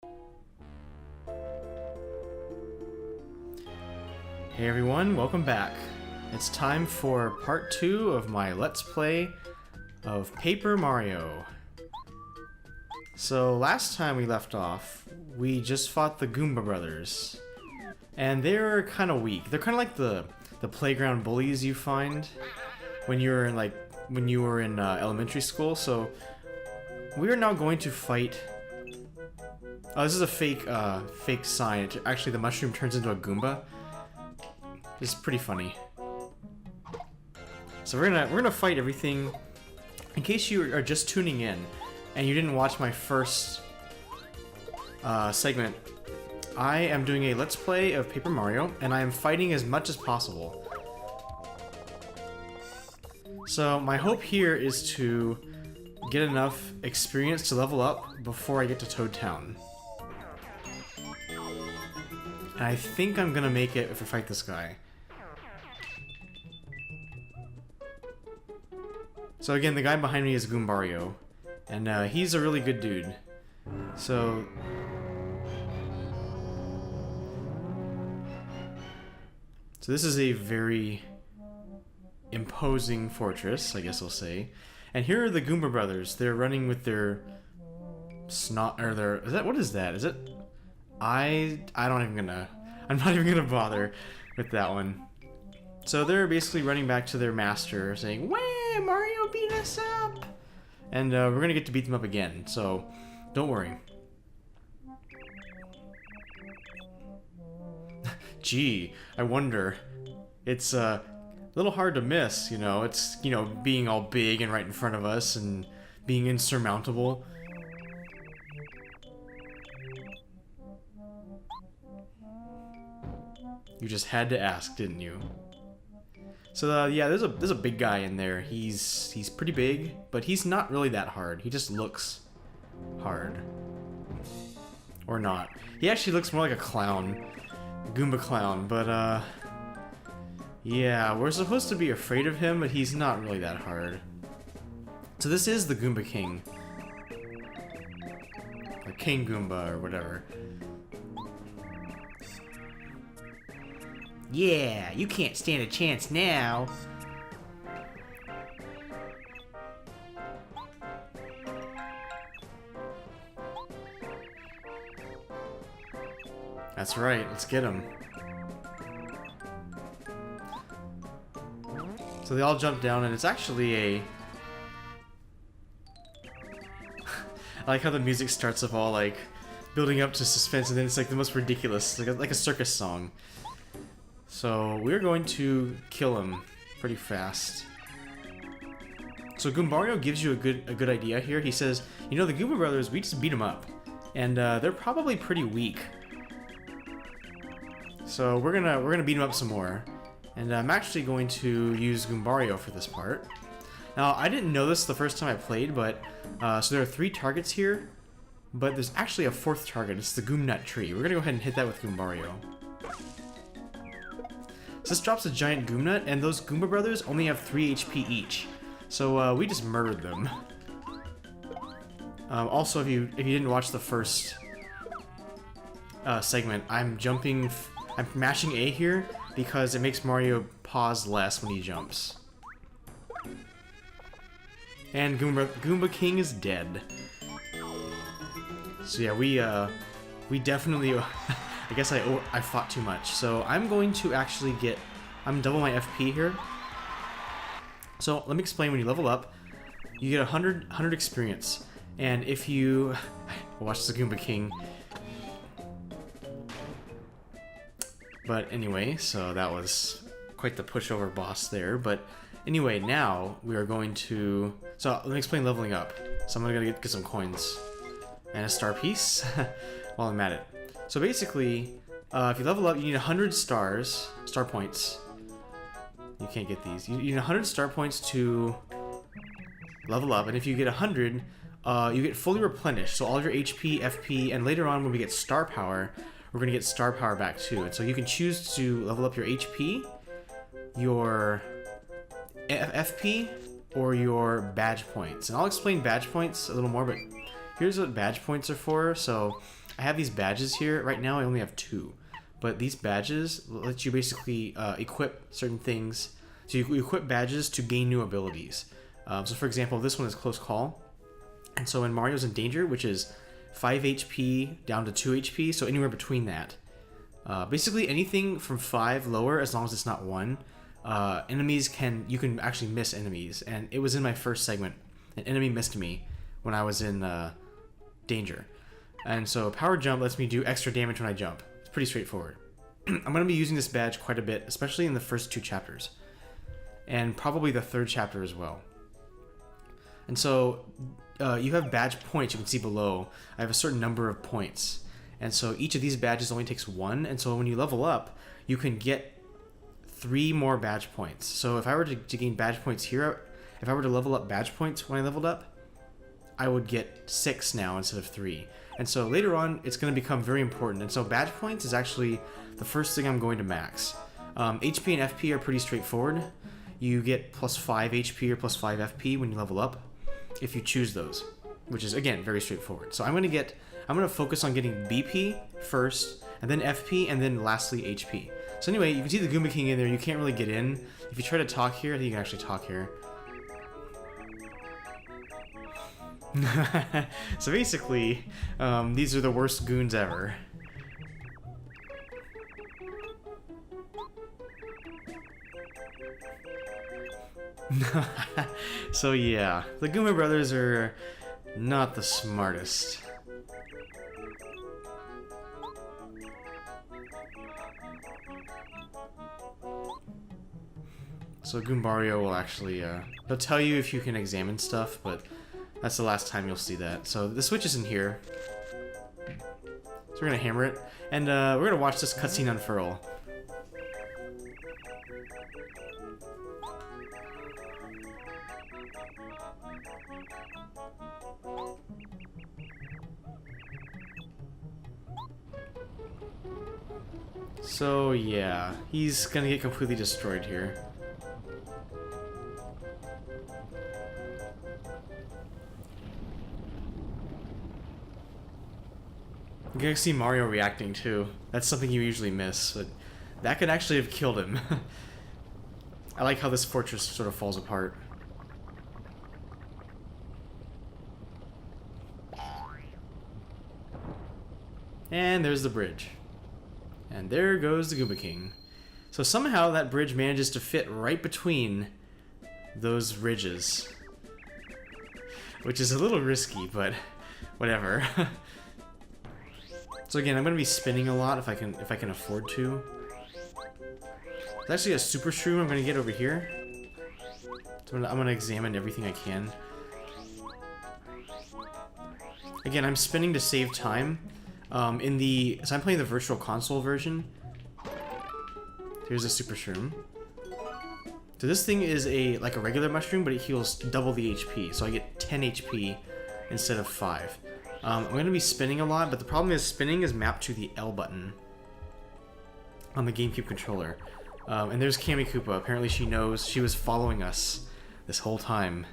Hey everyone, welcome back. It's time for part 2 of my Let's Play of Paper Mario. So last time we left off, we just fought the Goomba brothers. And they're kind of weak. They're kind of like the playground bullies you find when you were in elementary school. So we are now going to fight. Oh, this is a fake sign. Actually, the mushroom turns into a Goomba. It's pretty funny. So we're gonna fight everything. In case you are just tuning in and you didn't watch my first segment, I am doing a Let's Play of Paper Mario, and I am fighting as much as possible. So my hope here is to get enough experience to level up before I get to Toad Town. And I think I'm gonna make it if I fight this guy. So again, the guy behind me is Goombario, and he's a really good dude. So this is a very imposing fortress, I guess I'll say. And here are the Goomba brothers. They're running with their snot, or their, what is that? Is it? I'm not even gonna bother with that one. So they're basically running back to their master saying, "Wah, Mario beat us up!" And we're gonna get to beat them up again, so don't worry. Gee, I wonder. It's a little hard to miss, you know. It's, you know, being all big and right in front of us and being insurmountable. You just had to ask, didn't you? So yeah, there's a big guy in there. He's pretty big, but he's not really that hard. He just looks hard. Or not. He actually looks more like a clown. A Goomba clown, but yeah, we're supposed to be afraid of him, but he's not really that hard. So this is the Goomba King. Or King Goomba, or whatever. Yeah, you can't stand a chance now. That's right, let's get him. So they all jump down, and it's actually a... I like how the music starts off all like building up to suspense, and then it's like the most ridiculous, like a circus song. So we're going to kill him pretty fast. So Goombario gives you a good idea here. He says, you know, the Goomba brothers, we just beat them up, and they're probably pretty weak. So we're gonna beat them up some more, and I'm actually going to use Goombario for this part. Now I didn't know this the first time I played, but so there are 3 targets here, but there's actually a 4th target. It's the Goomnut tree. We're gonna go ahead and hit that with Goombario. So this drops a giant Goomnut, and those Goomba brothers only have 3 HP each. So we just murdered them. Also, if you didn't watch the first segment, I'm mashing A here because it makes Mario pause less when he jumps. And Goomba King is dead. So yeah, we definitely. I guess I fought too much, so I'm going to actually I'm double my FP here. So let me explain. When you level up, you get 100 experience, and if you watch the Goomba King. But anyway, so that was quite the pushover boss there. But anyway, now we are going to. So let me explain leveling up. So I'm gonna get some coins and a star piece while I'm at it. So basically, if you level up, you need 100 star points. You can't get these. You need 100 star points to level up, and if you get 100, you get fully replenished. So all of your HP, FP, and later on when we get star power, we're going to get star power back too. And so you can choose to level up your HP, your FP, or your badge points. And I'll explain badge points a little more, but here's what badge points are for. So I have these badges here. Right now I only have 2. But these badges let you basically equip certain things. So you equip badges to gain new abilities. So for example, this one is Close Call. And so when Mario's in danger, which is 5 HP down to 2 HP, so anywhere between that. Basically anything from 5 lower, as long as it's not 1, you can actually miss enemies. And it was in my first segment. An enemy missed me when I was in danger. And so Power Jump lets me do extra damage when I jump. It's pretty straightforward. I'm going to be using this badge quite a bit, especially in the first 2 chapters. And probably the 3rd chapter as well. And so you have badge points you can see below. I have a certain number of points. And so each of these badges only takes 1. And so when you level up, you can get 3 more badge points. So if I were to gain badge points here, if I were to level up badge points when I leveled up, I would get 6 now instead of 3. And so later on, it's going to become very important. And so badge points is actually the first thing I'm going to max. HP and FP are pretty straightforward. You get plus 5 HP or plus 5 FP when you level up, if you choose those, which is again very straightforward. So I'm going to focus on getting BP first, and then FP, and then lastly HP. So anyway, you can see the Goomba King in there. You can't really get in. If you try to talk here, I think you can actually talk here. So basically, these are the worst goons ever. So yeah, the Goomba brothers are not the smartest. So Goombario will actually, they'll tell you if you can examine stuff, but that's the last time you'll see that. So the switch isn't here. So we're gonna hammer it, and we're gonna watch this cutscene unfurl. So yeah, he's gonna get completely destroyed here. You can see Mario reacting too. That's something you usually miss, but that could actually have killed him. I like how this fortress sort of falls apart. And there's the bridge. And there goes the Goomba King. So somehow that bridge manages to fit right between those ridges. Which is a little risky, but whatever. So again, I'm going to be spinning a lot if I can afford to. There's actually a super shroom I'm going to get over here. So I'm going to examine everything I can. Again, I'm spinning to save time. So I'm playing the Virtual Console version. Here's a super shroom. So this thing is like a regular mushroom, but it heals double the HP. So I get 10 HP instead of 5. I'm going to be spinning a lot, but the problem is spinning is mapped to the L button on the GameCube controller. And there's Kami Koopa. Apparently she knows. She was following us this whole time.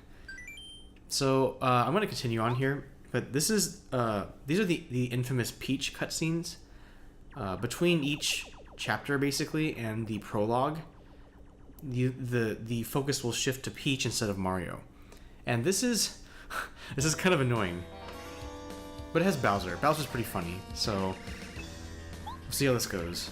So I'm going to continue on here. But this is these are the infamous Peach cutscenes. Between each chapter, basically, and the prologue, the focus will shift to Peach instead of Mario. And this is kind of annoying. But it has Bowser. Bowser's pretty funny, so we'll see how this goes.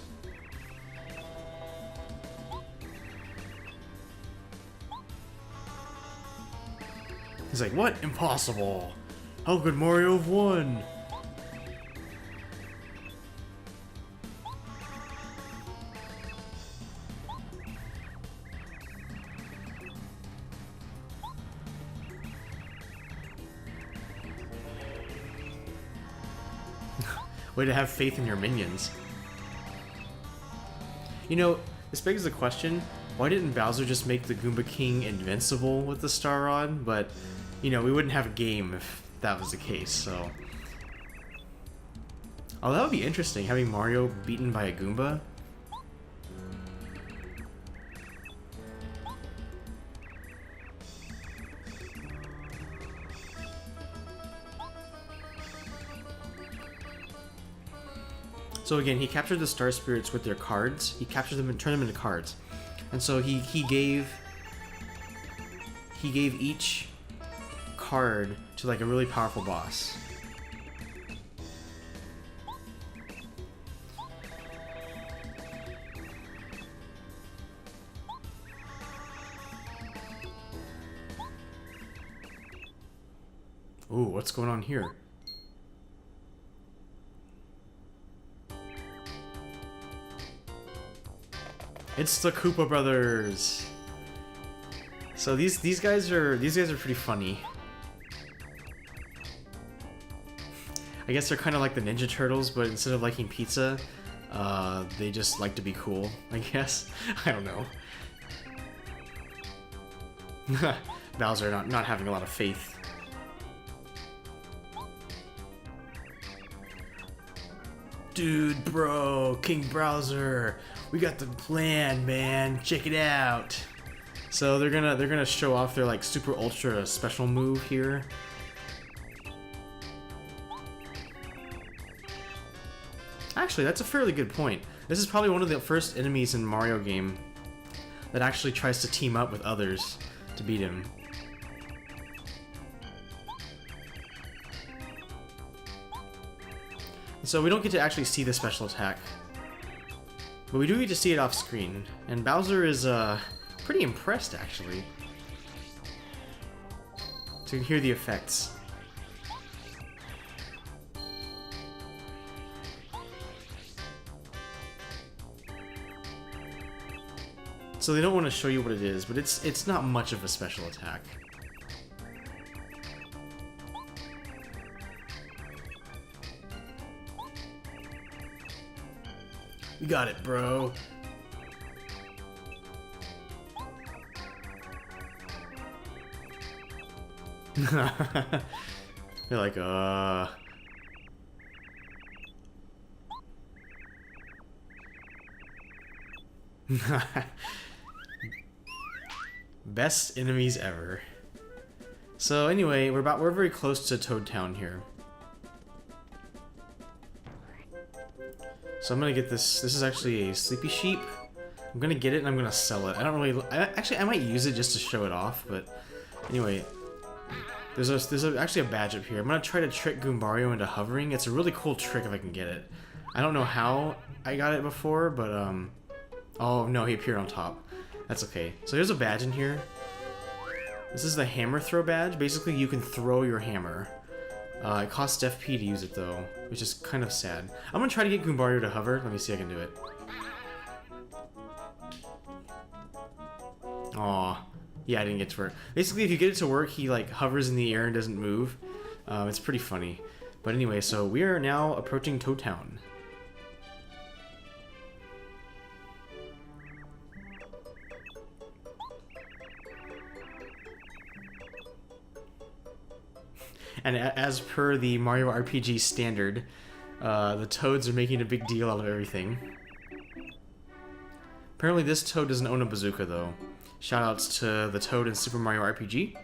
He's like, what? Impossible! How could Mario have won? Way to have faith in your minions. You know, this begs the question, why didn't Bowser just make the Goomba King invincible with the Star Rod? But, you know, we wouldn't have a game if that was the case, so... Oh, that would be interesting, having Mario beaten by a Goomba. So again, he captured the star spirits with their cards. He captured them and turned them into cards. And so he gave each card to like a really powerful boss. Ooh, what's going on here? It's the Koopa brothers. So these guys are pretty funny. I guess they're kind of like the Ninja Turtles, but instead of liking pizza, they just like to be cool, I guess. I don't know. Bowser not having a lot of faith. Dude, bro, King Bowser, we got the plan, man. Check it out. So they're gonna show off their like super ultra special move here. Actually, that's a fairly good point. This is probably one of the first enemies in Mario game that actually tries to team up with others to beat him. So we don't get to actually see the special attack, but we do get to see it off screen, and Bowser is pretty impressed actually to hear the effects. So they don't want to show you what it is, but it's not much of a special attack. You got it, bro. They're like, Best enemies ever. So anyway, we're very close to Toad Town here. So I'm gonna get this. This is actually a sleepy sheep. I'm gonna get it and I'm gonna sell it. I don't really. Actually, I might use it just to show it off. But anyway, there's actually a badge up here. I'm gonna try to trick Goombario into hovering. It's a really cool trick if I can get it. I don't know how I got it before, but oh no, he appeared on top. That's okay. So there's a badge in here. This is the hammer throw badge. Basically, you can throw your hammer. It costs FP to use it though, which is kind of sad. I'm gonna try to get Goombario to hover. Let me see if I can do it. Aw. Yeah, I didn't get to work. Basically, if you get it to work, he like hovers in the air and doesn't move. It's pretty funny. But anyway, so we are now approaching Toad Town. And as per the Mario RPG standard, the Toads are making a big deal out of everything. Apparently this Toad doesn't own a bazooka though. Shoutouts to the Toad in Super Mario RPG.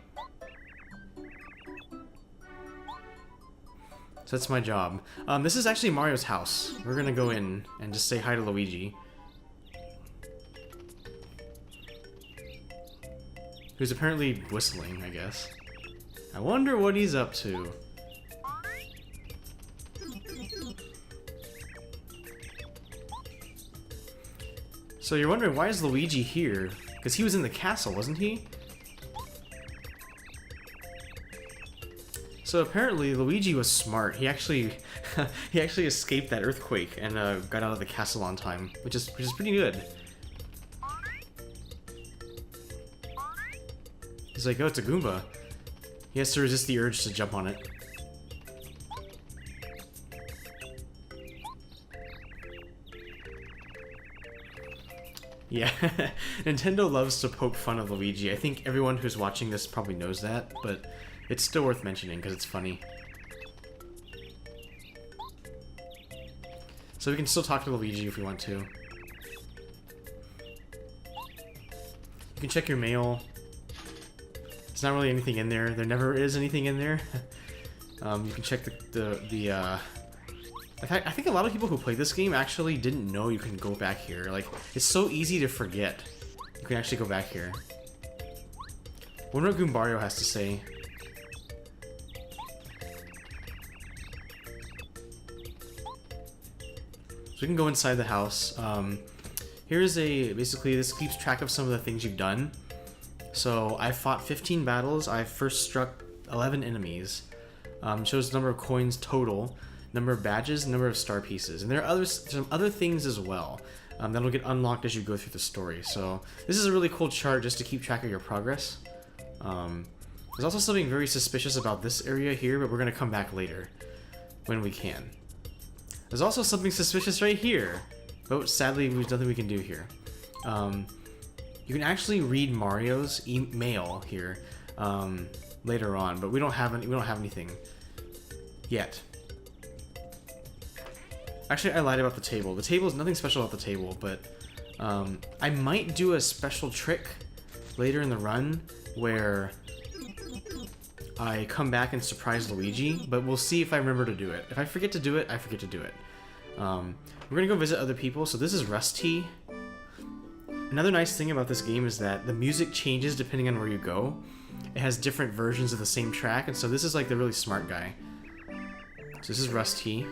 So that's my job. This is actually Mario's house. We're gonna go in and just say hi to Luigi, who's apparently whistling, I guess. I wonder what he's up to. So you're wondering, why is Luigi here? Because he was in the castle, wasn't he? So apparently Luigi was smart. He actually he actually escaped that earthquake and got out of the castle on time, which is pretty good. He's like, oh, it's a Goomba. He has to resist the urge to jump on it. Yeah, Nintendo loves to poke fun of Luigi. I think everyone who's watching this probably knows that, but it's still worth mentioning because it's funny. So we can still talk to Luigi if we want to. You can check your mail. There's not really anything in there. There never is anything in there. You can check the In fact, I think a lot of people who play this game actually didn't know you can go back here. Like, it's so easy to forget. You can actually go back here. Wonder what Goombario has to say. So we can go inside the house. Here's basically this keeps track of some of the things you've done. So I fought 15 battles. I first struck 11 enemies. Shows the number of coins total, number of badges, number of star pieces. And there are some other things as well that'll get unlocked as you go through the story. So this is a really cool chart just to keep track of your progress. There's also something very suspicious about this area here, but we're going to come back later when we can. There's also something suspicious right here, but sadly there's nothing we can do here. You can actually read Mario's email here later on, but we don't have anything yet. Actually, I lied about the table. The table is nothing special about the table, but I might do a special trick later in the run where I come back and surprise Luigi, but we'll see if I remember to do it. If I forget to do it, I forget to do it. We're gonna go visit other people. So this is Rusty. Another nice thing about this game is that the music changes depending on where you go. It has different versions of the same track, and so this is like the really smart guy. So this is Rusty.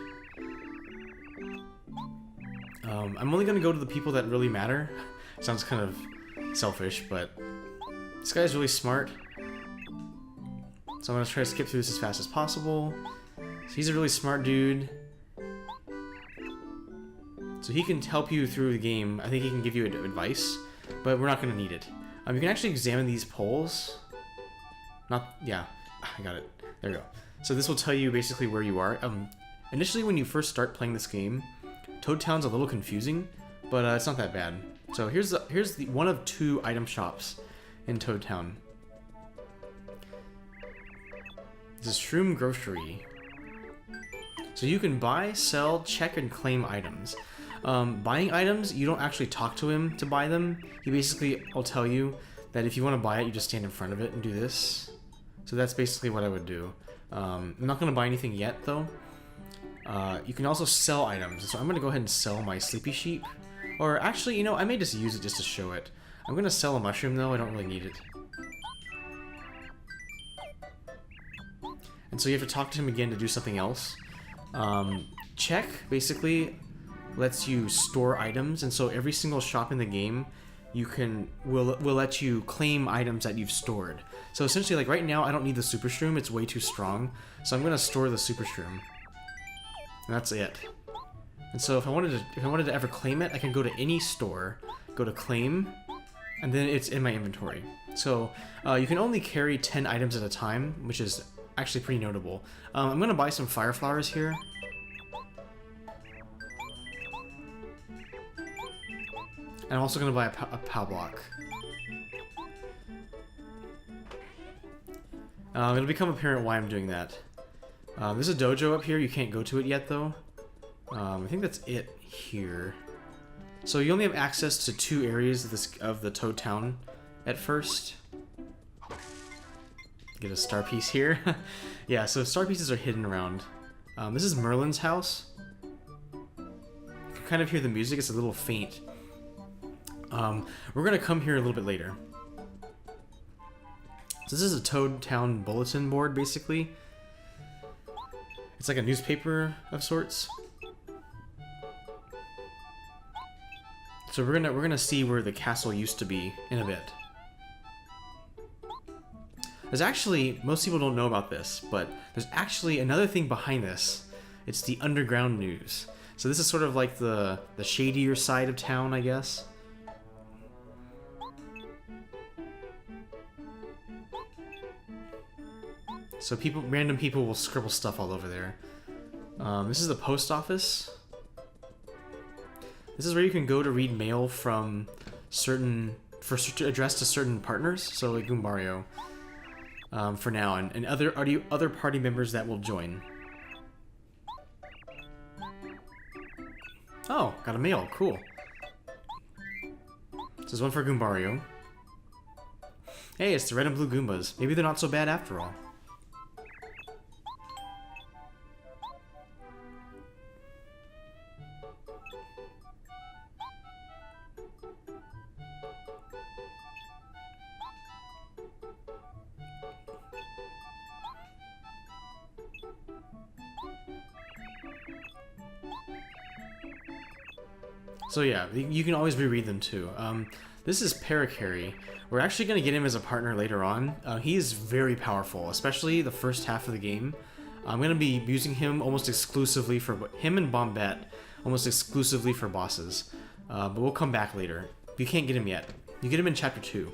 I'm only gonna go to the people that really matter. Sounds kind of selfish, but this guy's really smart. So I'm gonna try to skip through this as fast as possible. So he's a really smart dude. So he can help you through the game. I think he can give you advice, but we're not gonna need it. You can actually examine these poles. Yeah, I got it. There we go. So this will tell you basically where you are. Initially when you first start playing this game, Toad Town's a little confusing, but it's not that bad. So here's the one of 2 item shops in Toad Town. This is Shroom Grocery. So you can buy, sell, check, and claim items. Buying items, you don't actually talk to him to buy them. He basically will tell you that if you want to buy it, you just stand in front of it and do this. So that's basically what I would do. I'm not going to buy anything yet, though. You can also sell items. So I'm going to go ahead and sell my Sleepy Sheep. Or actually, you know, I may just use it just to show it. I'm going to sell a mushroom, though. I don't really need it. And so you have to talk to him again to do something else. Check, basically, lets you store items. And so every single shop in the game will let you claim items that you've stored. So essentially, like right now, I don't need the Super Shroom. It's way too strong. So I'm going to store the Super Shroom. And that's it. And so if I wanted to ever claim it, I can go to any store, go to claim, and then it's in my inventory. So you can only carry 10 items at a time, which is actually pretty notable. I'm going to buy some fire flowers here. And I'm also going to buy a POW block. It'll become apparent why I'm doing that. There's a dojo up here. You can't go to it yet, though. I think that's it here. So you only have access to 2 areas of the Toad Town at first. Get a star piece here. Yeah, so star pieces are hidden around. This is Merlon's house. You can kind of hear the music. It's a little faint. We're gonna come here a little bit later. So this is a Toad Town bulletin board, basically. It's like a newspaper of sorts. So we're gonna see where the castle used to be in a bit. There's actually, most people don't know about this, but there's actually another thing behind this. It's the underground news. So this is sort of like the shadier side of town, I guess. So random people will scribble stuff all over there. This is the post office. This is where you can go to read mail from addressed to certain partners. So like Goombario, for now, and other party members that will join. Oh, got a mail. Cool. This is one for Goombario. Hey, it's the red and blue Goombas. Maybe they're not so bad after all. So yeah, you can always reread them too. This is Parakarry. We're actually going to get him as a partner later on. He is very powerful, especially the first half of the game. I'm going to be using him almost exclusively for him and Bombette, almost exclusively for bosses. But we'll come back later. You can't get him yet. You get him in Chapter 2.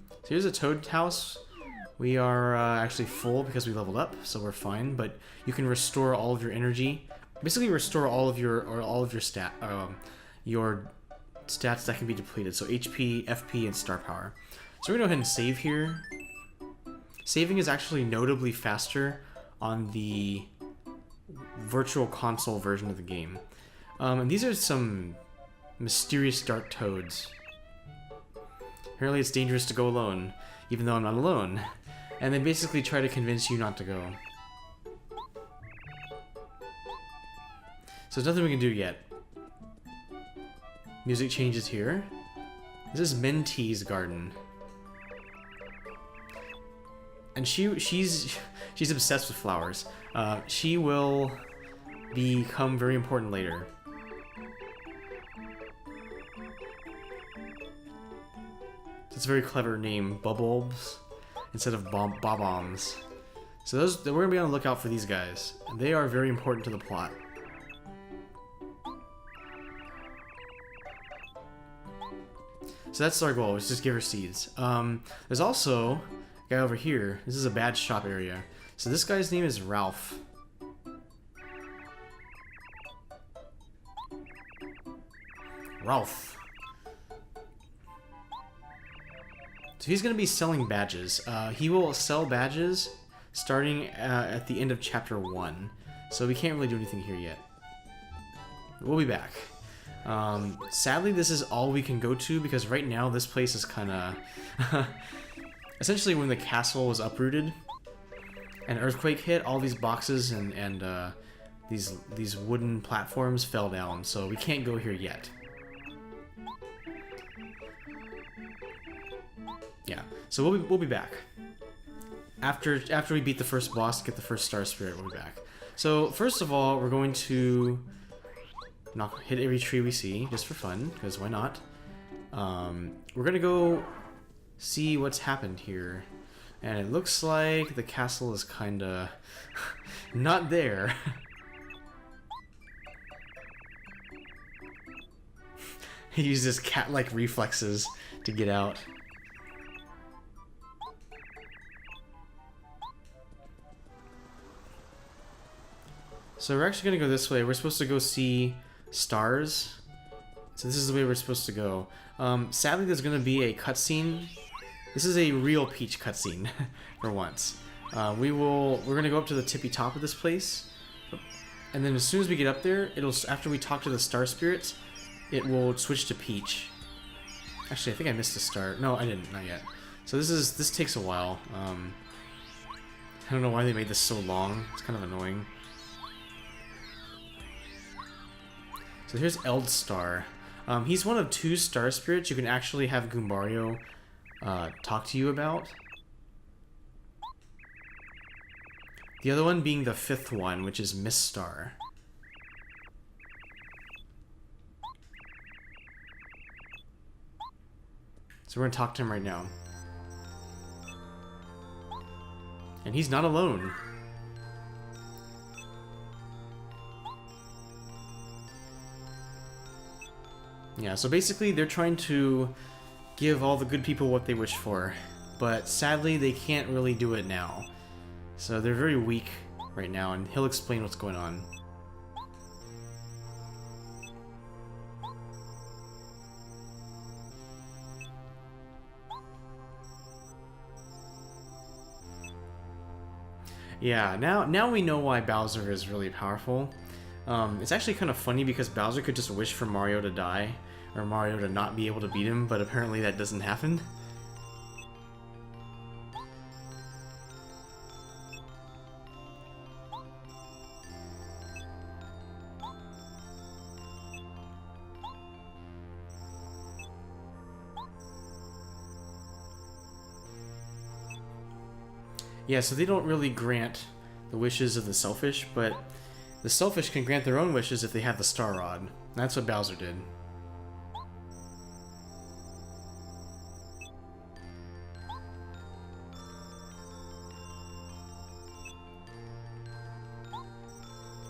So here's a Toad House. We are actually full because we leveled up, so we're fine. But you can restore all of your energy. Basically, restore all of your your stats that can be depleted. So HP, FP, and star power. So we're gonna go ahead and save here. Saving is actually notably faster on the virtual console version of the game. And these are some mysterious dark toads. Apparently it's dangerous to go alone, even though I'm not alone. And they basically try to convince you not to go. So there's nothing we can do yet. Music changes here. This is Mentee's garden. And she's obsessed with flowers. She will become very important later. It's a very clever name, Bubulbs, instead of Bob-Bombs. So we're gonna be on the lookout for these guys. They are very important to the plot. So that's our goal, is just give her seeds. There's also a guy over here. This is a badge shop area. So this guy's name is Ralph. Ralph. So he's going to be selling badges. He will sell badges starting at the end of Chapter 1. So we can't really do anything here yet. We'll be back. Sadly, this is all we can go to because right now this place is kind of... Essentially, when the castle was uprooted, an earthquake hit, all these boxes and these wooden platforms fell down, so we can't go here yet. Yeah, so we'll be back. After we beat the first boss, get the first Star Spirit, we'll be back. So, first of all, we're going to... hit every tree we see, just for fun, because why not? We're gonna go see what's happened here. And it looks like the castle is kinda... not there. He uses cat-like reflexes to get out. So we're actually gonna go this way. We're supposed to go see stars. So this is the way we're supposed to go. Sadly, there's going to be a cutscene. This is a real Peach cutscene, for once. We're going to go up to the tippy top of this place, and then as soon as we get up there, after we talk to the Star Spirits, it will switch to Peach. Actually, I think I missed a star. No, I didn't. Not yet. So this takes a while. I don't know why they made this so long. It's kind of annoying. So here's Eldstar. He's one of 2 Star Spirits you can actually have Goombario talk to you about. The other one being the 5th one, which is Miststar. So we're gonna talk to him right now. And he's not alone. Yeah, so basically they're trying to give all the good people what they wish for, but sadly they can't really do it now. So they're very weak right now, and he'll explain what's going on. Yeah, now we know why Bowser is really powerful. It's actually kind of funny because Bowser could just wish for Mario to die, or Mario to not be able to beat him, but apparently that doesn't happen. Yeah, so they don't really grant the wishes of the selfish, but the selfish can grant their own wishes if they have the Star Rod. That's what Bowser did.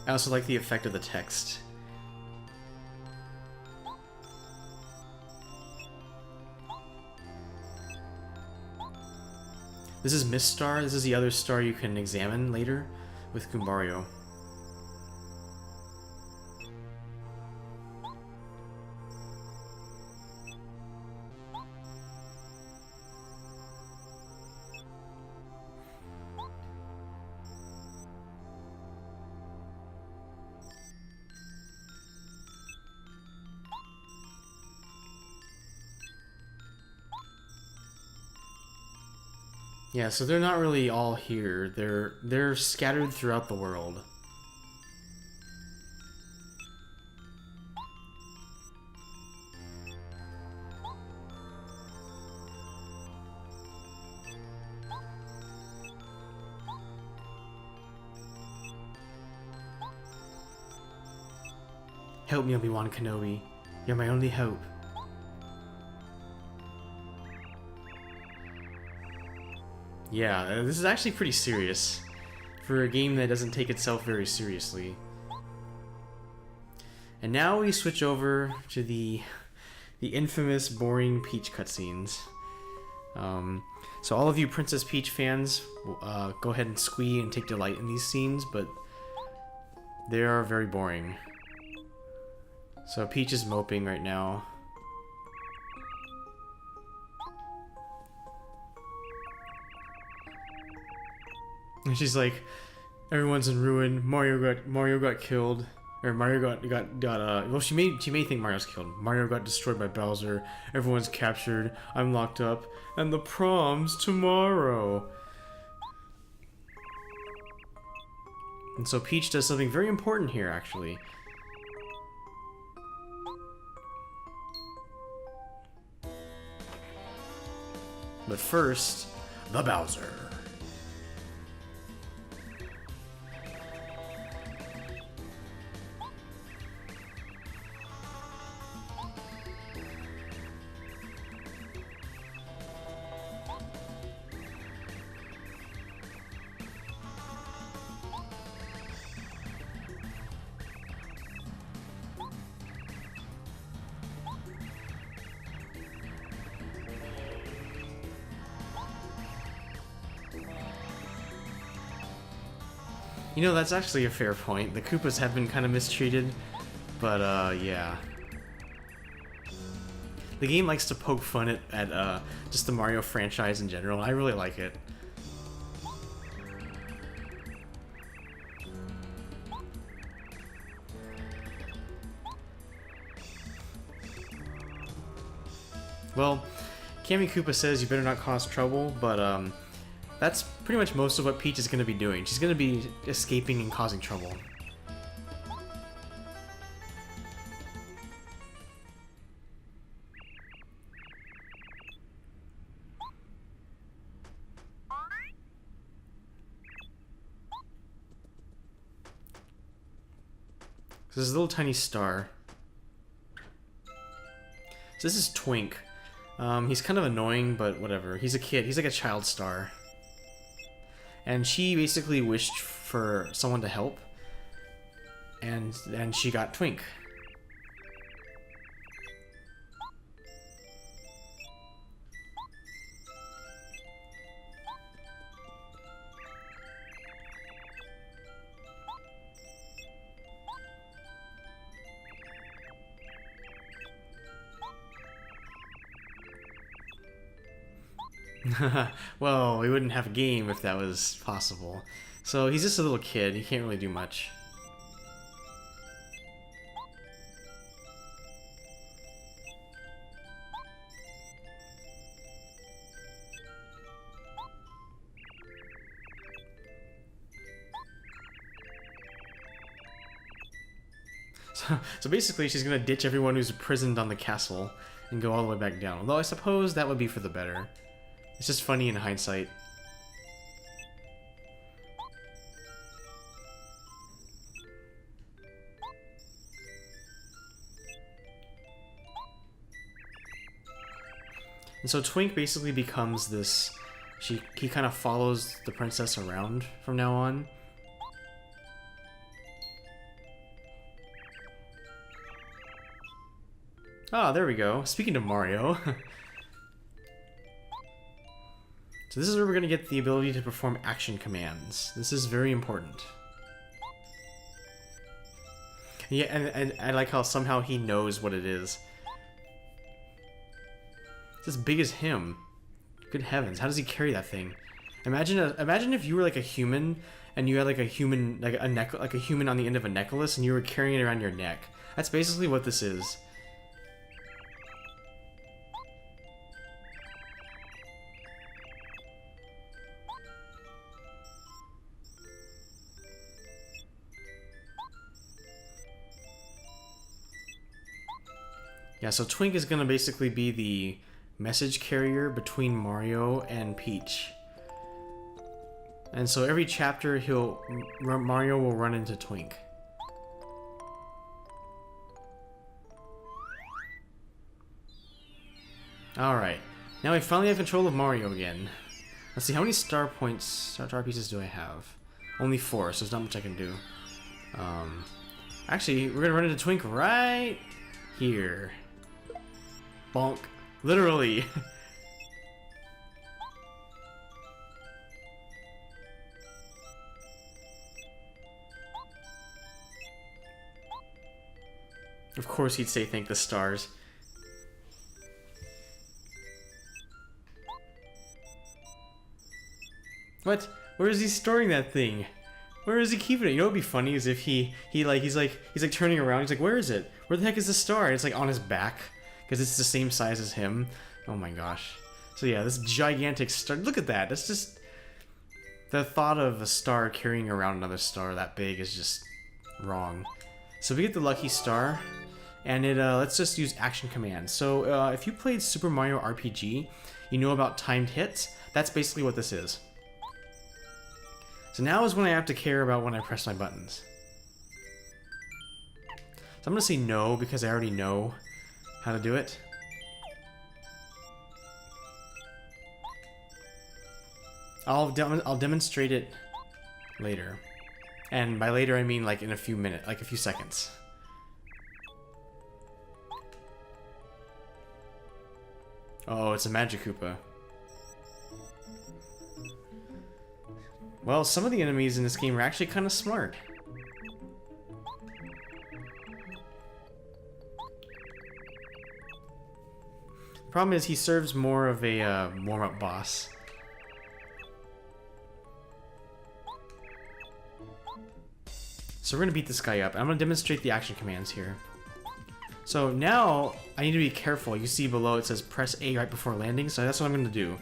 I also like the effect of the text. This is Mist Star. This is the other star you can examine later with Goombario. Yeah, so they're not really all here. They're scattered throughout the world. Help me, Obi-Wan Kenobi. You're my only hope. Yeah, this is actually pretty serious for a game that doesn't take itself very seriously. And now we switch over to the infamous boring Peach cutscenes. So all of you Princess Peach fans, go ahead and squee and take delight in these scenes, but they are very boring. So Peach is moping right now. And she's like, everyone's in ruin. Mario got killed, or Mario got well, she may think Mario's killed. Mario got destroyed by Bowser. Everyone's captured. I'm locked up, and the prom's tomorrow. And so Peach does something very important here, actually. But first, the Bowser. You know, that's actually a fair point. The Koopas have been kind of mistreated, but yeah. The game likes to poke fun at just the Mario franchise in general, and I really like it. Well, Kammy Koopa says you better not cause trouble, but that's pretty much most of what Peach is going to be doing. She's going to be escaping and causing trouble. So this is a little tiny star. So this is Twink. He's kind of annoying, but whatever. He's a kid. He's like a child star. And she basically wished for someone to help, and she got Twink. Well, we wouldn't have a game if that was possible. So he's just a little kid, he can't really do much. So basically she's gonna ditch everyone who's imprisoned on the castle and go all the way back down. Although I suppose that would be for the better. It's just funny in hindsight. And so Twink basically becomes this... He kind of follows the princess around from now on. Oh, there we go. Speaking of Mario. So this is where we're going to get the ability to perform action commands. This is very important. Yeah, and I like how somehow he knows what it is. It's as big as him. Good heavens, how does he carry that thing? Imagine if you were like a human and you had like a human like a human on the end of a necklace and you were carrying it around your neck. That's basically what this is. Yeah, so Twink is gonna basically be the message carrier between Mario and Peach. And so every chapter Mario will run into Twink. Alright, now we finally have control of Mario again. Let's see, how many star pieces do I have? Only 4, so there's not much I can do. Actually, we're gonna run into Twink right here. Bonk. Literally. Of course he'd say thank the stars. What? Where is he storing that thing? Where is he keeping it? You know what would be funny is if he's like turning around, he's like, where is it? Where the heck is the star? And it's like on his back. Because it's the same size as him. Oh my gosh. So yeah, this gigantic star. Look at that. That's just... The thought of a star carrying around another star that big is just wrong. So we get the lucky star. And let's just use action commands. So if you played Super Mario RPG, you know about timed hits. That's basically what this is. So now is when I have to care about when I press my buttons. So I'm going to say no because I already know how to do it. I'll demonstrate it later. And by later I mean like in a few minutes, like a few seconds. Oh, it's a Magic Koopa. Well, some of the enemies in this game are actually kind of smart. The problem is he serves more of a warm-up boss. So we're going to beat this guy up. I'm going to demonstrate the action commands here. So now I need to be careful. You see below it says press A right before landing, so that's what I'm going to do.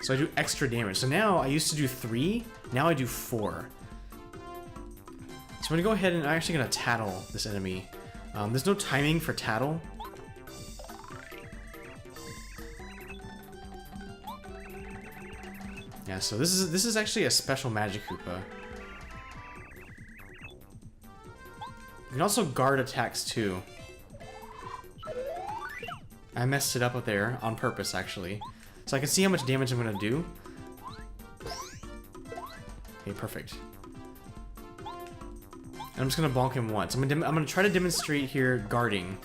So I do extra damage. So now I used to do 3, now I do 4. So I'm going to go ahead and I'm actually going to tattle this enemy. There's no timing for tattle. Yeah, so this is actually a special Magic Koopa. You can also guard attacks too. I messed it up up there on purpose actually. So I can see how much damage I'm gonna do. Okay, perfect. And I'm just gonna bonk him once. I'm gonna try to demonstrate here guarding.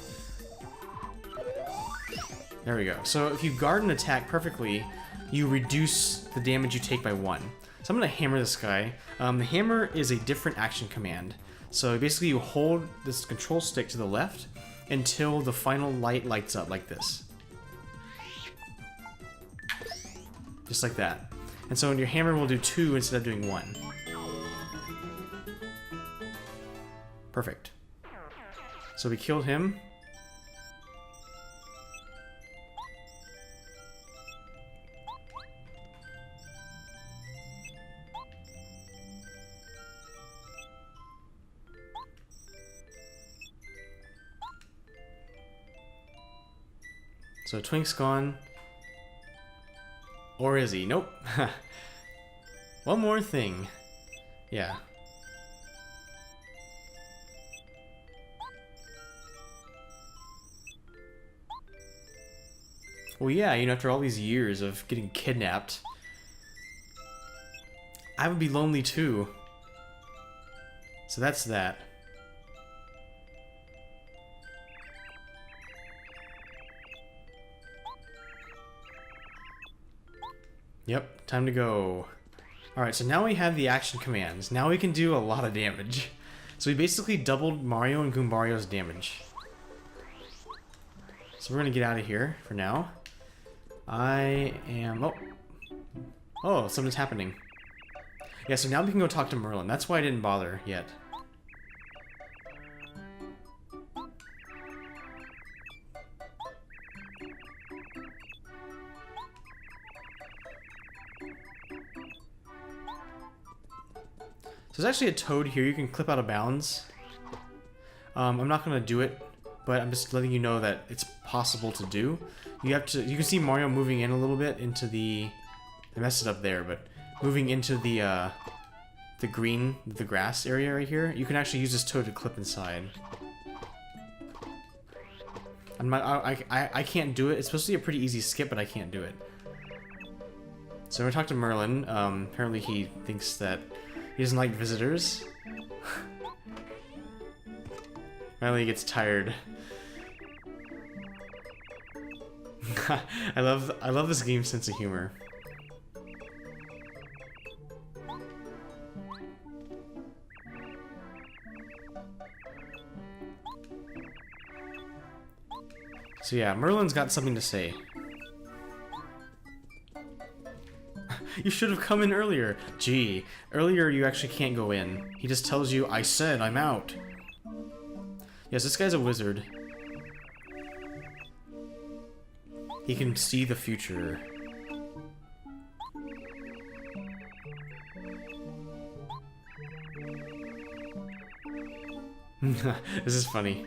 There we go. So if you guard an attack perfectly, you reduce the damage you take by 1. So I'm gonna hammer this guy. The hammer is a different action command. So basically you hold this control stick to the left until the final light lights up like this. Just like that. And so your hammer will do 2 instead of doing 1. Perfect. So we killed him. So Twink's gone. Or is he? Nope. One more thing. Yeah. Well, yeah, you know, after all these years of getting kidnapped, I would be lonely too. So that's that. Yep, time to go. Alright, so now we have the action commands. Now we can do a lot of damage. So we basically doubled Mario and Goombario's damage. So we're gonna get out of here for now. I am... Oh, something's happening. Yeah, so now we can go talk to Merlon. That's why I didn't bother yet. So there's actually a toad here. You can clip out of bounds. I'm not gonna do it, but I'm just letting you know that it's possible to do. You can see Mario moving in a little bit into the... I messed it up there, but moving into the grass area right here. You can actually use this toad to clip inside. I can't do it. It's supposed to be a pretty easy skip, but I can't do it. So we're gonna talk to Merlon. Apparently he thinks that he doesn't like visitors. Apparently he gets tired. I love this game's sense of humor. So yeah, Merlin's got something to say. You should have come in earlier. Gee, earlier you actually can't go in. He just tells you, I said I'm out. Yes, this guy's a wizard. He can see the future. This is funny.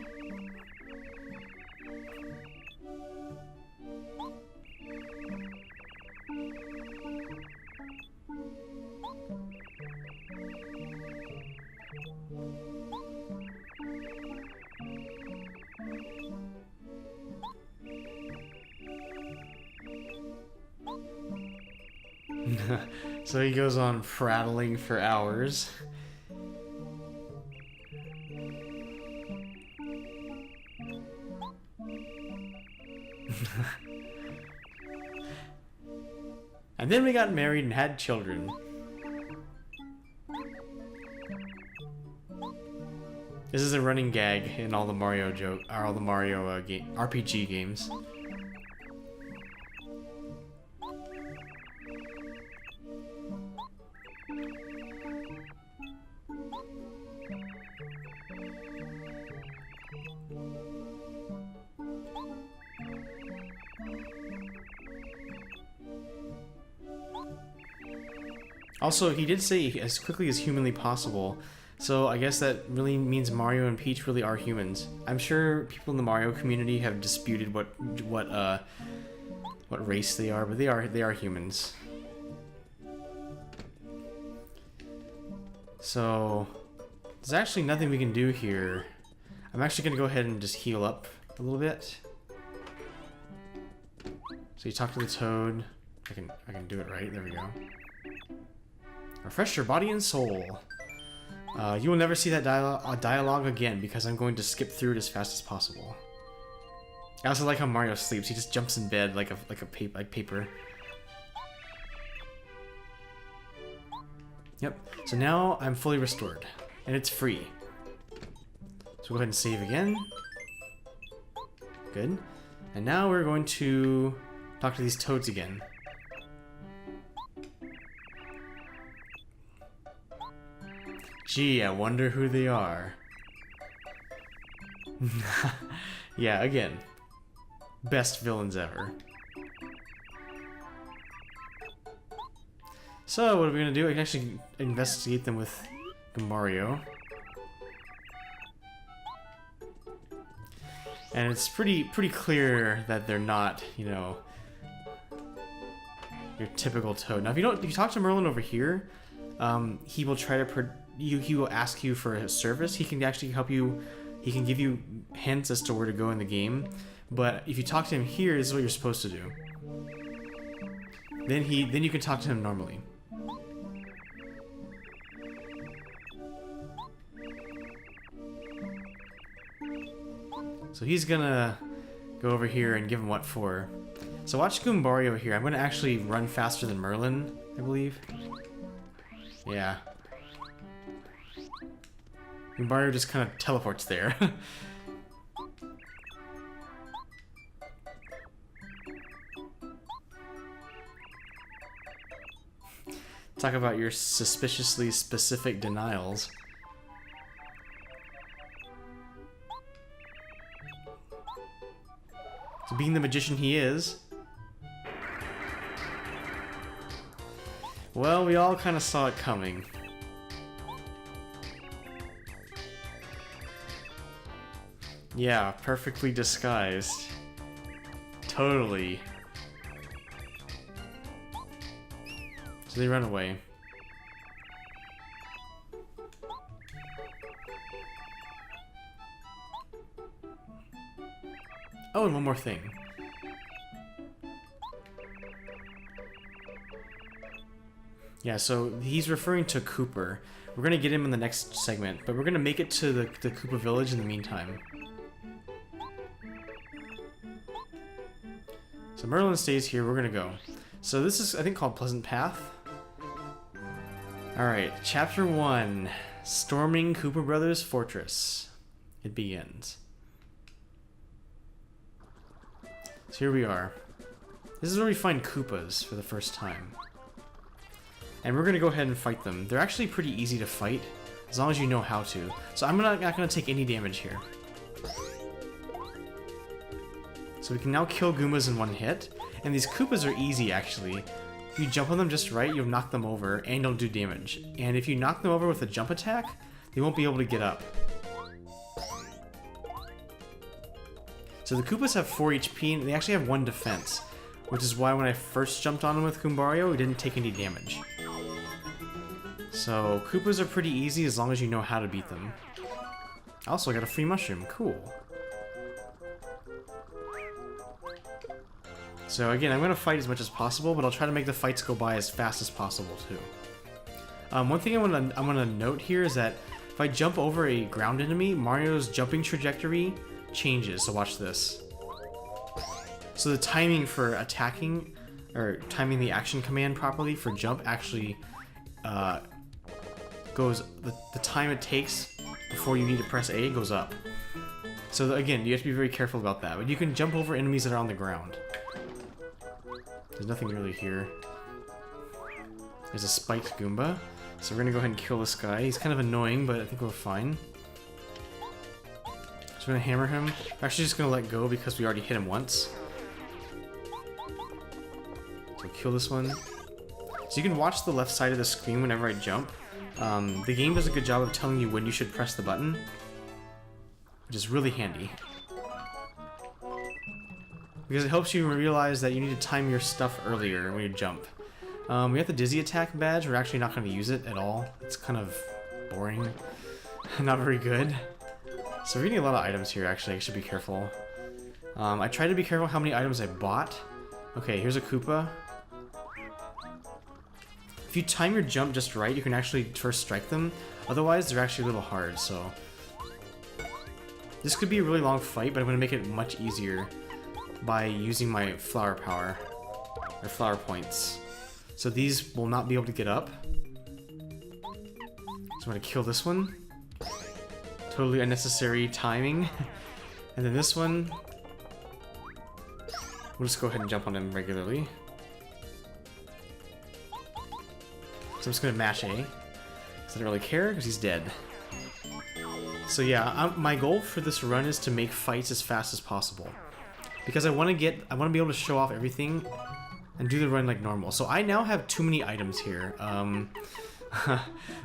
So he goes on prattling for hours. And then we got married and had children. This is a running gag in all the Mario RPG games. Also, he did say as quickly as humanly possible, so I guess that really means Mario and Peach really are humans. I'm sure people in the Mario community have disputed what race they are, but they are humans. So there's actually nothing we can do here. I'm actually gonna go ahead and just heal up a little bit. So you talk to the toad. I can do it right. There we go. Refresh your body and soul. You will never see that dialogue again because I'm going to skip through it as fast as possible. I also like how Mario sleeps. He just jumps in bed like paper. Yep. So now I'm fully restored, and it's free. So go ahead and save again. Good. And now we're going to talk to these toads again. Gee, I wonder who they are. Yeah, again. Best villains ever. So, what are we gonna do? I can actually investigate them with Mario. And it's pretty clear that they're not, you know, your typical toad. Now, if you talk to Merlon over here, he will try to he will ask you for a service. He can actually help you. He can give you hints as to where to go in the game. But if you talk to him here, this is what you're supposed to do. Then you can talk to him normally. So he's gonna go over here and give him what for. So watch Goombario here. I'm going to actually run faster than Merlon, I believe. Yeah. Goombario just kind of teleports there. Talk about your suspiciously specific denials. So being the magician he is... Well, we all kind of saw it coming. Yeah, perfectly disguised. Totally. So they run away. Oh, and one more thing. Yeah, so he's referring to Cooper. We're gonna get him in the next segment, but we're gonna make it to the Koopa village in the meantime. So Merlon stays here, we're gonna go. So this is, I think, called Pleasant Path. Alright, Chapter 1. Storming Koopa Brothers Fortress. It begins. So here we are. This is where we find Koopas for the first time. And we're gonna go ahead and fight them. They're actually pretty easy to fight, as long as you know how to. So I'm not gonna take any damage here. So we can now kill Goombas in one hit. And these Koopas are easy, actually. If you jump on them just right, you'll knock them over, and you'll do damage. And if you knock them over with a jump attack, they won't be able to get up. So the Koopas have 4 HP, and they actually have 1 defense. Which is why when I first jumped on them with Goombario, we didn't take any damage. So Koopas are pretty easy as long as you know how to beat them. Also, I got a free mushroom. Cool. So again, I'm going to fight as much as possible, but I'll try to make the fights go by as fast as possible too. One thing I want to note here is that if I jump over a ground enemy, Mario's jumping trajectory changes. So watch this. So the timing for attacking, or timing the action command properly for jump actually goes, the time it takes before you need to press A goes up. So again, you have to be very careful about that, but you can jump over enemies that are on the ground. There's nothing really here. There's a spiked Goomba, so we're gonna go ahead and kill this guy. He's kind of annoying, but I think we're fine. So we're gonna hammer him. We're actually just gonna let go because we already hit him once. So kill this one. So you can watch the left side of the screen whenever I jump. The game does a good job of telling you when you should press the button, which is really handy. Because it helps you realize that you need to time your stuff earlier when you jump. We have the Dizzy Attack badge. We're actually not going to use it at all. It's kind of boring. Not very good. So we're getting a lot of items here, actually. I should be careful. I try to be careful how many items I bought. Okay, here's a Koopa. If you time your jump just right, you can actually first strike them. Otherwise, they're actually a little hard, so... This could be a really long fight, but I'm going to make it much easier by using my flower power, or flower points. So these will not be able to get up. So I'm going to kill this one. Totally unnecessary timing. And then this one, we'll just go ahead and jump on him regularly. So I'm just going to mash A, because I don't really care, because he's dead. So yeah, my goal for this run is to make fights as fast as possible. Because I want to be able to show off everything and do the run like normal. So I now have too many items here.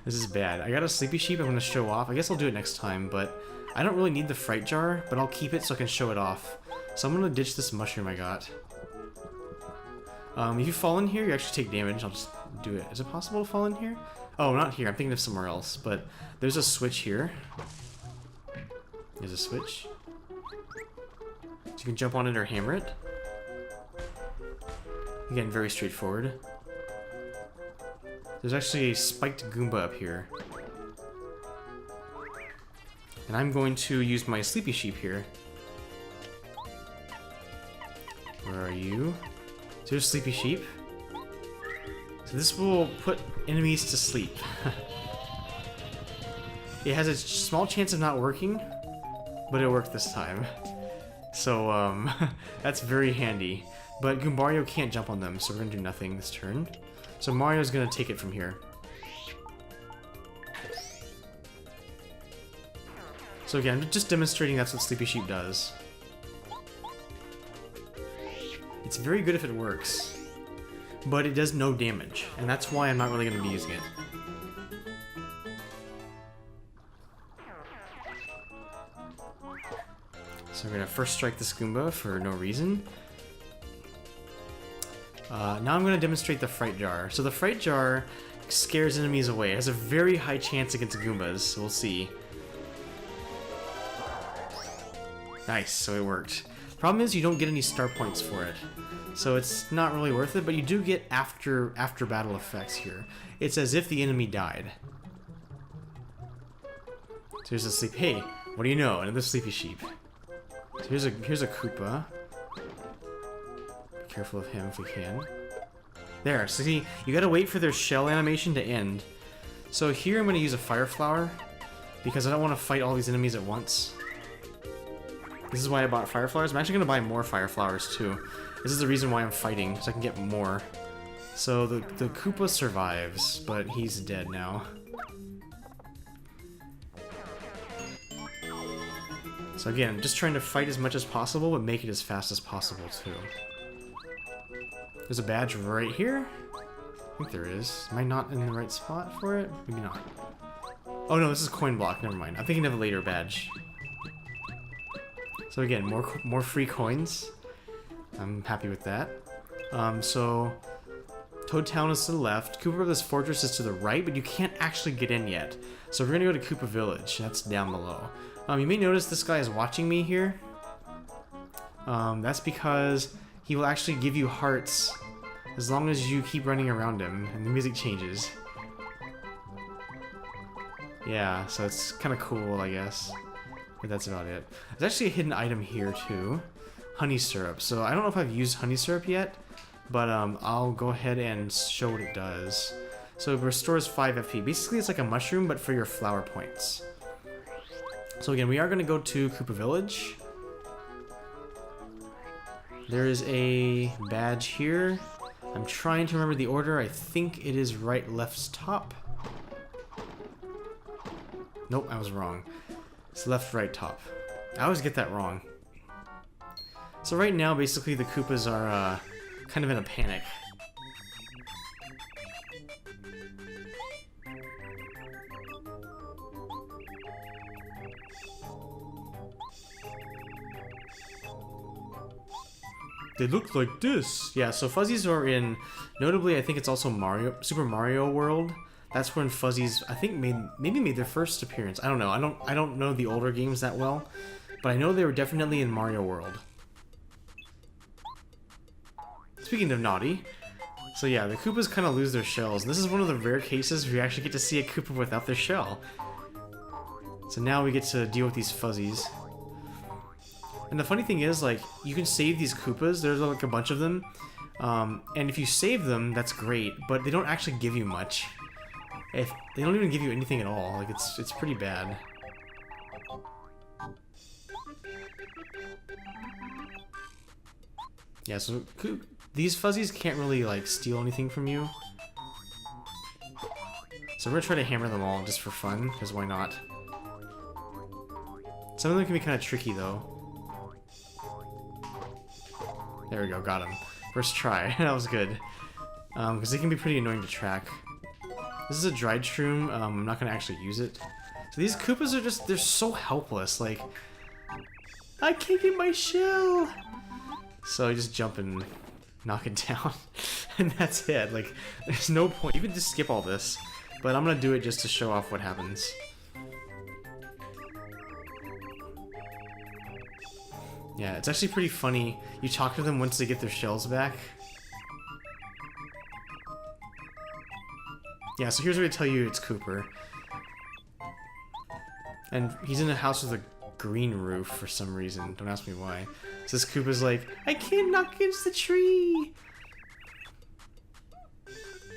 This is bad. I got a Sleepy Sheep I'm going to show off. I guess I'll do it next time, but I don't really need the Fright Jar, but I'll keep it so I can show it off. So I'm going to ditch this mushroom I got. If you fall in here, you actually take damage. I'll just do it. Is it possible to fall in here? Oh, not here. I'm thinking of somewhere else, but there's a switch here. There's a switch. So you can jump on it or hammer it. Again, very straightforward. There's actually a spiked Goomba up here. And I'm going to use my Sleepy Sheep here. Where are you? So there's Sleepy Sheep. So this will put enemies to sleep. It has a small chance of not working, but it worked this time. So, that's very handy. But Goombario can't jump on them, so we're gonna do nothing this turn. So Mario's gonna take it from here. So again, I'm just demonstrating that's what Sleepy Sheep does. It's very good if it works, but it does no damage, and that's why I'm not really gonna be using it. So we're gonna first strike this Goomba for no reason. Now I'm gonna demonstrate the Fright Jar. So the Fright Jar scares enemies away. It has a very high chance against Goombas, so we'll see. Nice, so it worked. Problem is you don't get any star points for it, so it's not really worth it, but you do get after battle effects here. It's as if the enemy died. So here's a sleep. Hey, what do you know? Another Sleepy Sheep. So here's a Koopa. Be careful of him if we can. There, so see, you gotta wait for their shell animation to end. So here I'm gonna use a Fire Flower, because I don't want to fight all these enemies at once. This is why I bought Fire Flowers. I'm actually gonna buy more Fire Flowers too. This is the reason why I'm fighting, so I can get more. So the Koopa survives, but he's dead now. So again, I'm just trying to fight as much as possible, but make it as fast as possible too. There's a badge right here? I think there is. Am I not in the right spot for it? Maybe not. Oh no, this is coin block, never mind. I'm thinking of a later badge. So again, more free coins. I'm happy with that. So Toad Town is to the left. Koopa Brothers Fortress is to the right, but you can't actually get in yet. So we're gonna go to Koopa Village. That's down below. You may notice this guy is watching me here. That's because he will actually give you hearts as long as you keep running around him, and the music changes. Yeah, so it's kind of cool, I guess. But that's about it. There's actually a hidden item here too. Honey syrup. So I don't know if I've used honey syrup yet, but I'll go ahead and show what it does. So it restores 5 FP. Basically it's like a mushroom, but for your flower points. So again, we are going to go to Koopa Village. There is a badge here. I'm trying to remember the order. I think it is right, left, top. Nope, I was wrong. It's left, right, top. I always get that wrong. So right now, basically, the Koopas are kind of in a panic. They look like this. Yeah, so Fuzzies are in, notably, I think it's also Super Mario World. That's when Fuzzies, I think, maybe made their first appearance. I don't know. I don't know the older games that well, but I know they were definitely in Mario World. Speaking of naughty, so yeah, the Koopas kind of lose their shells. This is one of the rare cases where you actually get to see a Koopa without their shell. So now we get to deal with these Fuzzies. And the funny thing is, like, you can save these Koopas. There's like a bunch of them. And if you save them, that's great, but they don't actually give you much. If they don't even give you anything at all, like it's pretty bad. Yeah, so these Fuzzies can't really like steal anything from you. So we're gonna try to hammer them all just for fun, because why not? Some of them can be kind of tricky though. There we go, got him. First try, that was good. Because they can be pretty annoying to track. This is a dried shroom. I'm not going to actually use it. So these Koopas are just, they're so helpless. Like, I can't get my shell! So I just jump and knock it down. And that's it. Like, there's no point. You can just skip all this. But I'm going to do it just to show off what happens. Yeah, it's actually pretty funny. You talk to them once they get their shells back. Yeah, so here's where I tell you it's Cooper. And he's in a house with a green roof for some reason. Don't ask me why. So this Koopa's like, I can't knock against the tree!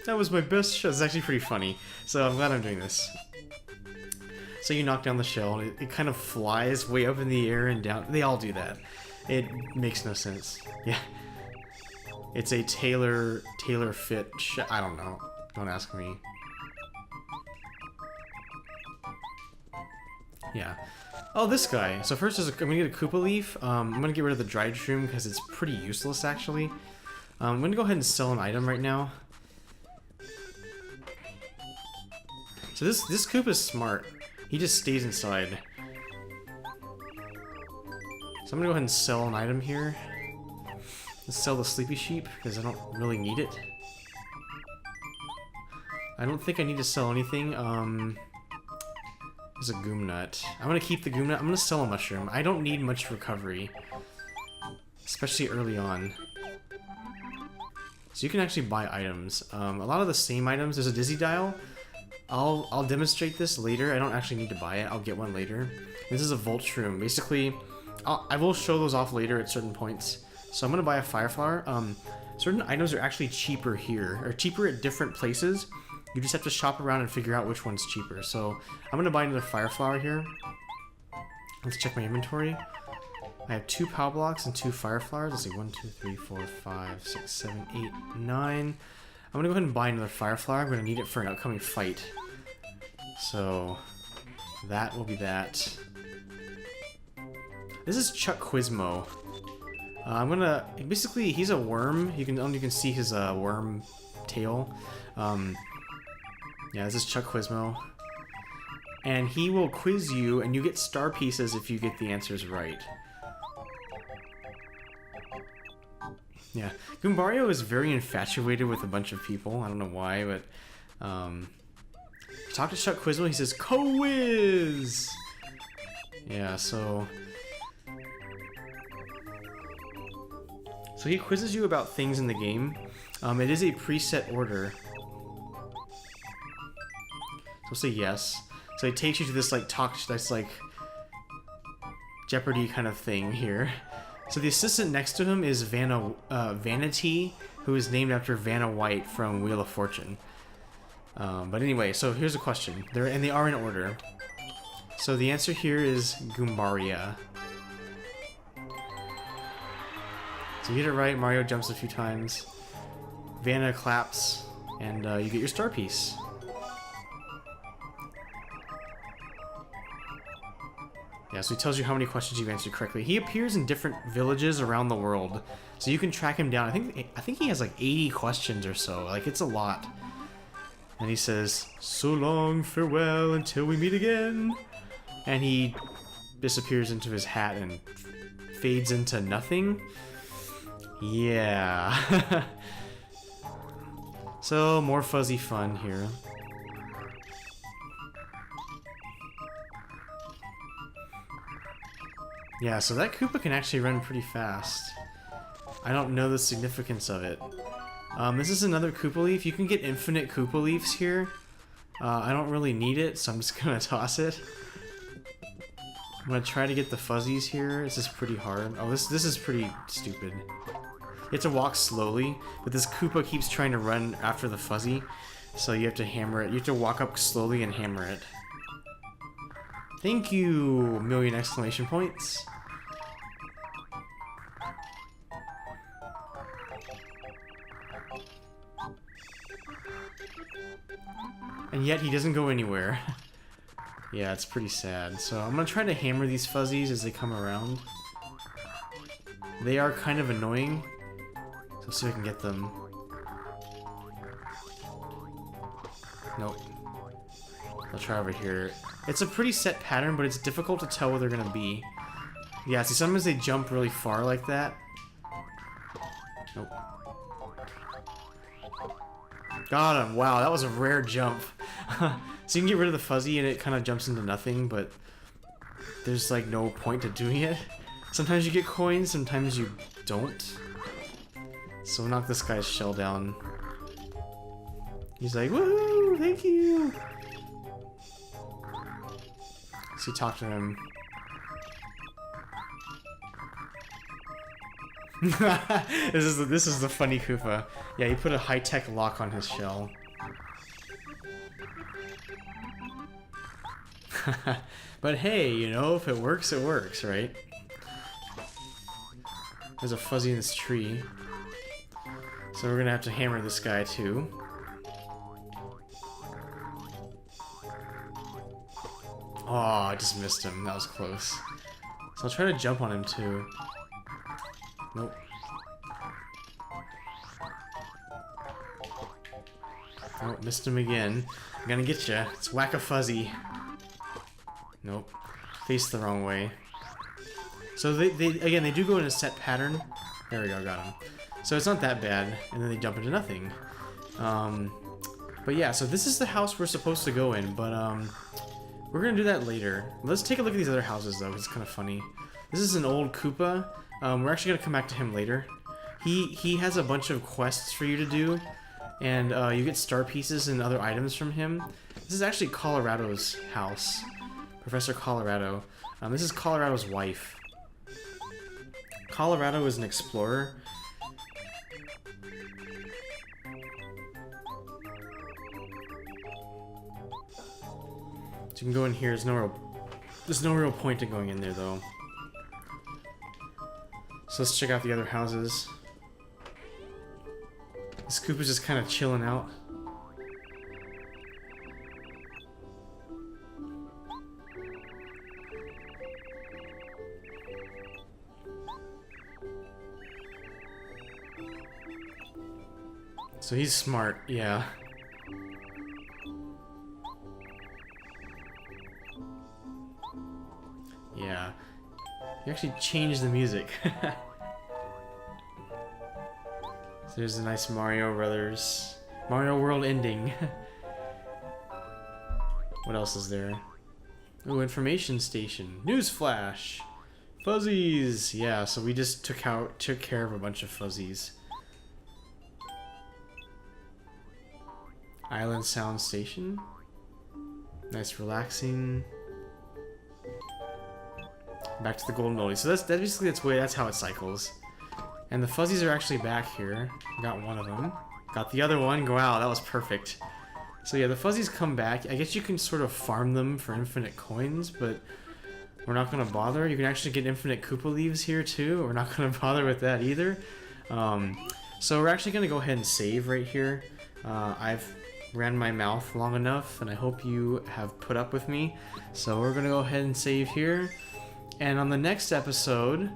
That was my best shot. It's actually pretty funny. So I'm glad I'm doing this. So you knock down the shell, and it kind of flies way up in the air and down. They all do that. It makes no sense. Yeah. It's a tailor fit shell. I don't know. Don't ask me. Yeah. Oh, this guy. So first, I'm gonna get a Koopa leaf. I'm gonna get rid of the dried shroom because it's pretty useless, actually. I'm gonna go ahead and sell an item right now. So this Koopa's smart. He just stays inside. So I'm gonna go ahead and sell an item here. Let's sell the sleepy sheep because I don't really need it. I don't think I need to sell anything. There's a goom nut. I'm gonna keep the goom nut. I'm gonna sell a mushroom. I don't need much recovery, especially early on. So you can actually buy items. A lot of the same items. There's a dizzy dial. I'll demonstrate this later. I don't actually need to buy it. I'll get one later. This is a volt shroom. Basically, I will show those off later at certain points. So I'm gonna buy a fire flower. Certain items are actually cheaper here, or cheaper at different places. You just have to shop around and figure out which one's cheaper. So I'm gonna buy another fire flower here. Let's check my inventory. I have 2 power blocks and 2 fire flowers. Let's see, 1, 2, 3, 4, 5, 6, 7, 8, 9. I'm gonna go ahead and buy another fire flower. I'm gonna need it for an upcoming fight. So that will be that. This is Chuck Quizmo. I'm gonna basically he's a worm. You can see his worm tail. Yeah, this is Chuck Quizmo. And he will quiz you, and you get star pieces if you get the answers right. Yeah, Goombario is very infatuated with a bunch of people. I don't know why, but you talk to Chuck Quizmo, he says, "Quiz!" Yeah, so he quizzes you about things in the game. It is a preset order. So say yes. So it takes you to this that's like Jeopardy kind of thing here. So the assistant next to him is Vanity, who is named after Vanna White from Wheel of Fortune. But anyway, so here's a question. They are in order. So the answer here is Goombaria. So you get it right, Mario jumps a few times. Vanna claps, and you get your star piece. Yeah, so he tells you how many questions you've answered correctly. He appears in different villages around the world, so you can track him down. I think he has like 80 questions or so. Like, it's a lot. And he says, "So long, farewell, until we meet again." And he disappears into his hat and fades into nothing. Yeah. So, more fuzzy fun here. Yeah, so that Koopa can actually run pretty fast. I don't know the significance of it. This is another Koopa leaf. You can get infinite Koopa leaves here. I don't really need it, so I'm just gonna toss it. I'm gonna try to get the fuzzies here. This is pretty hard. Oh, this is pretty stupid. You have to walk slowly, but this Koopa keeps trying to run after the fuzzy, so you have to hammer it. You have to walk up slowly and hammer it. Thank you! Million exclamation points. And yet he doesn't go anywhere. Yeah, it's pretty sad. So I'm gonna try to hammer these fuzzies as they come around. They are kind of annoying. So let's see if I can get them. Nope. I'll try over here. It's a pretty set pattern, but it's difficult to tell where they're gonna be. Yeah, see, sometimes they jump really far like that. Nope. Got him. Wow, that was a rare jump. So you can get rid of the fuzzy and it kind of jumps into nothing, but there's like no point to doing it. Sometimes you get coins, sometimes you don't. So knock this guy's shell down. He's like, "Woohoo! Thank you!" So you talk to him. This is the funny Koopa. Yeah, he put a high-tech lock on his shell. But hey, you know, if it works, right? There's a fuzzy in this tree. So we're gonna have to hammer this guy too. Oh, I just missed him. That was close. So I'll try to jump on him too. Nope. Oh, missed him again. I'm gonna get ya. It's Whack-A-Fuzzy. Nope. Faced the wrong way. So they again, they do go in a set pattern. There we go, got him. So it's not that bad, and then they jump into nothing. But yeah, so this is the house we're supposed to go in, but we're gonna do that later. Let's take a look at these other houses though, 'cause it's kind of funny. This is an old Koopa. We're actually gonna come back to him later. He has a bunch of quests for you to do, and you get star pieces and other items from him. This is actually Colorado's house, Professor Colorado. This is Colorado's wife. Colorado is an explorer. So you can go in here. There's no real point in going in there though. So let's check out the other houses. This Koopa's just kind of chilling out. So he's smart, yeah. Yeah. You actually changed the music. So there's a nice Mario Brothers. Mario World ending. What else is there? Oh, information station. Newsflash! Fuzzies! Yeah, so we just took care of a bunch of fuzzies. Island Sound Station. Nice, relaxing. Back to the golden oldie. So that's how it cycles. And the fuzzies are actually back here. Got one of them. Got the other one. Wow, that was perfect. So yeah, the fuzzies come back. I guess you can sort of farm them for infinite coins, but we're not gonna bother. You can actually get infinite Koopa leaves here too. We're not gonna bother with that either. So we're actually gonna go ahead and save right here. I've ran my mouth long enough, and I hope you have put up with me. So we're gonna go ahead and save here. And on the next episode,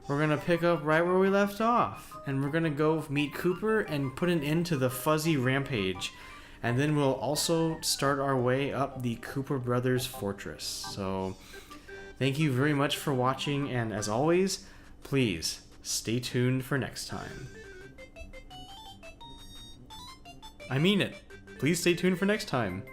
we're gonna pick up right where we left off. And we're gonna go meet Cooper and put an end to the fuzzy rampage. And then we'll also start our way up the Koopa Brothers Fortress. So thank you very much for watching, and as always, please stay tuned for next time. I mean it. Please stay tuned for next time.